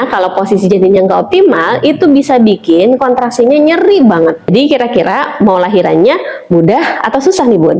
Kalau posisi janinnya nggak optimal, itu bisa bikin kontraksinya nyeri banget. Jadi kira-kira mau lahirannya mudah atau susah nih Bun?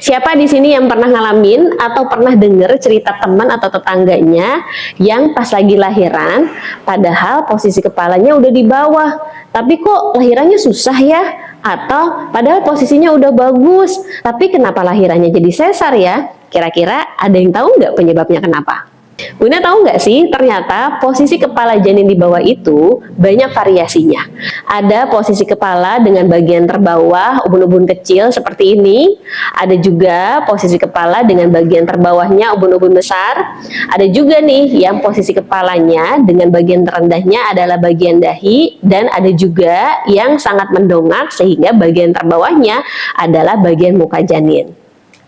Siapa di sini yang pernah ngalamin atau pernah denger cerita teman atau tetangganya yang pas lagi lahiran, padahal posisi kepalanya udah di bawah, tapi kok lahirannya susah ya? Atau padahal posisinya udah bagus, tapi kenapa lahirannya jadi sesar ya? Kira-kira ada yang tahu nggak penyebabnya kenapa? Bunda tahu nggak sih, ternyata posisi kepala janin di bawah itu banyak variasinya. Ada posisi kepala dengan bagian terbawah, ubun-ubun kecil seperti ini. Ada juga posisi kepala dengan bagian terbawahnya ubun-ubun besar. Ada juga nih yang posisi kepalanya dengan bagian terendahnya adalah bagian dahi. Dan ada juga yang sangat mendongak sehingga bagian terbawahnya adalah bagian muka janin.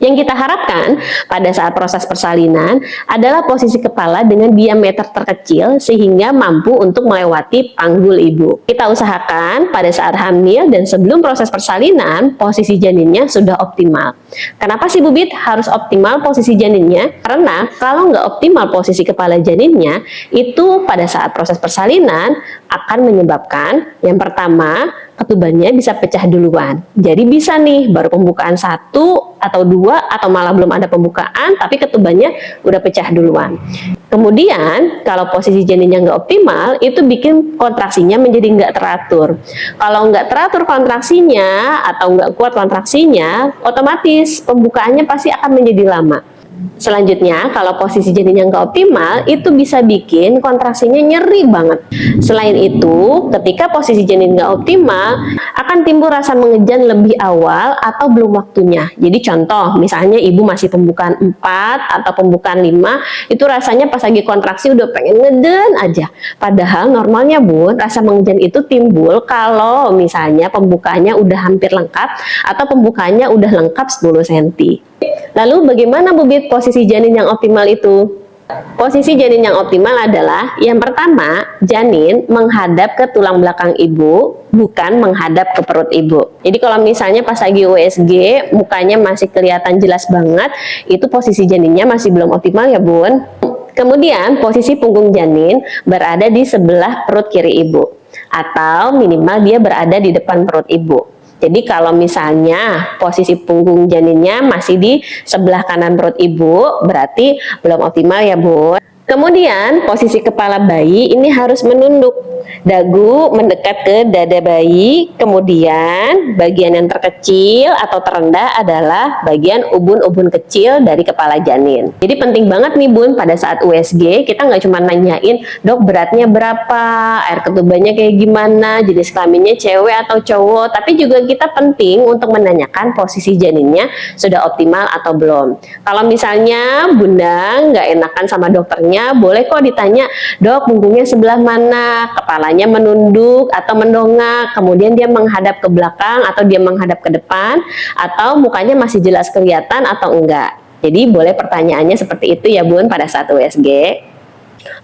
Yang kita harapkan pada saat proses persalinan adalah posisi kepala dengan diameter terkecil sehingga mampu untuk melewati panggul ibu. Kita usahakan pada saat hamil dan sebelum proses persalinan, posisi janinnya sudah optimal. Kenapa sih Bu Bit harus optimal posisi janinnya? Karena kalau nggak optimal posisi kepala janinnya, itu pada saat proses persalinan akan menyebabkan yang pertama, ketubannya bisa pecah duluan. Jadi bisa nih baru pembukaan 1 atau 2 atau malah belum ada pembukaan tapi ketubannya udah pecah duluan. Kemudian kalau posisi janinnya nggak optimal itu bikin kontraksinya menjadi nggak teratur. Kalau nggak teratur kontraksinya atau nggak kuat kontraksinya, otomatis pembukaannya pasti akan menjadi lama. Selanjutnya, kalau posisi janinnya nggak optimal, itu bisa bikin kontraksinya nyeri banget. Selain itu, ketika posisi janin nggak optimal, akan timbul rasa mengejan lebih awal atau belum waktunya. Jadi contoh, misalnya ibu masih pembukaan 4 atau pembukaan 5, itu rasanya pas lagi kontraksi udah pengen ngeden aja. Padahal normalnya Bun, rasa mengejan itu timbul kalau misalnya pembukaannya udah hampir lengkap atau pembukaannya udah lengkap 10 cm. Lalu bagaimana Bu Bit posisi janin yang optimal itu? Posisi janin yang optimal adalah yang pertama, janin menghadap ke tulang belakang ibu, bukan menghadap ke perut ibu. Jadi kalau misalnya pas lagi USG, mukanya masih kelihatan jelas banget, itu posisi janinnya masih belum optimal ya Bun. Kemudian posisi punggung janin berada di sebelah perut kiri ibu, atau minimal dia berada di depan perut ibu. Jadi kalau misalnya posisi punggung janinnya masih di sebelah kanan perut ibu, berarti belum optimal ya Bu. Kemudian posisi kepala bayi ini harus menunduk, dagu mendekat ke dada bayi, kemudian bagian yang terkecil atau terendah adalah bagian ubun-ubun kecil dari kepala janin. Jadi penting banget nih Bun, pada saat USG kita nggak cuma nanyain dok beratnya berapa, air ketubannya kayak gimana, jenis kelaminnya cewek atau cowok, tapi juga kita penting untuk menanyakan posisi janinnya sudah optimal atau belum. Kalau misalnya Bunda nggak enakan sama dokternya, boleh kok ditanya, dok punggungnya sebelah mana, kepalanya menunduk atau mendongak, kemudian dia menghadap ke belakang atau dia menghadap ke depan, atau mukanya masih jelas kelihatan atau enggak. Jadi boleh pertanyaannya seperti itu ya Bun pada saat USG.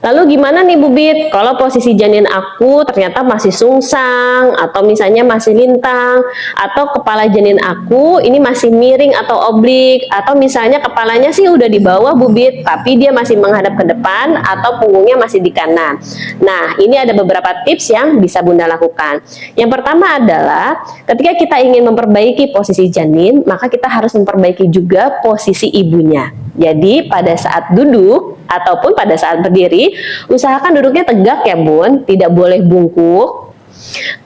Lalu gimana nih Bu Bit kalau posisi janin aku ternyata masih sungsang atau misalnya masih lintang, atau kepala janin aku ini masih miring atau oblik, atau misalnya kepalanya sih udah di bawah Bu Bit tapi dia masih menghadap ke depan atau punggungnya masih di kanan. Nah ini ada beberapa tips yang bisa Bunda lakukan. Yang pertama adalah ketika kita ingin memperbaiki posisi janin, maka kita harus memperbaiki juga posisi ibunya. Jadi pada saat duduk ataupun pada saat berdiri, usahakan duduknya tegak ya Bun, tidak boleh bungkuk.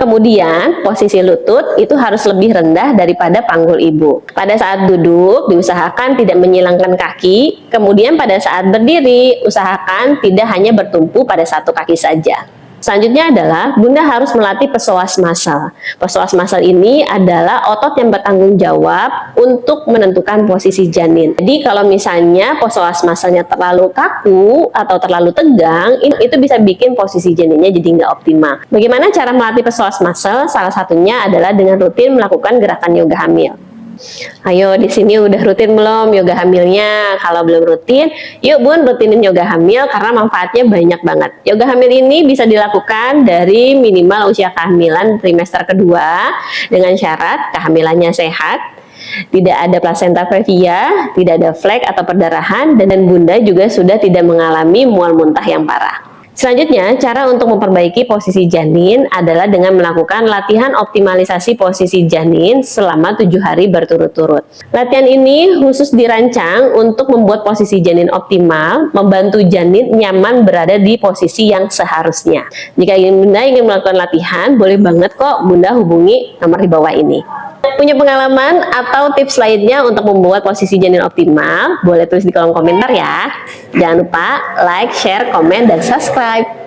Kemudian posisi lutut itu harus lebih rendah daripada panggul ibu. Pada saat duduk diusahakan tidak menyilangkan kaki. Kemudian pada saat berdiri usahakan tidak hanya bertumpu pada satu kaki saja. Selanjutnya adalah Bunda harus melatih psoas masal. Psoas masal ini adalah otot yang bertanggung jawab untuk menentukan posisi janin. Jadi kalau misalnya psoas masalnya terlalu kaku atau terlalu tegang, itu bisa bikin posisi janinnya jadi nggak optimal. Bagaimana cara melatih psoas masal? Salah satunya adalah dengan rutin melakukan gerakan yoga hamil. Ayo di sini udah rutin belum yoga hamilnya? Kalau belum rutin, yuk Bun rutinin yoga hamil karena manfaatnya banyak banget. Yoga hamil ini bisa dilakukan dari minimal usia kehamilan trimester kedua dengan syarat kehamilannya sehat, tidak ada plasenta previa, tidak ada flek atau perdarahan, dan Bunda juga sudah tidak mengalami mual muntah yang parah. Selanjutnya, cara untuk memperbaiki posisi janin adalah dengan melakukan latihan optimalisasi posisi janin selama 7 hari berturut-turut. Latihan ini khusus dirancang untuk membuat posisi janin optimal, membantu janin nyaman berada di posisi yang seharusnya. Jika Bunda ingin melakukan latihan, boleh banget kok Bunda hubungi nomor di bawah ini. Punya pengalaman atau tips lainnya untuk membuat posisi janin optimal? Boleh tulis di kolom komentar ya. Jangan lupa like, share, komen, dan subscribe.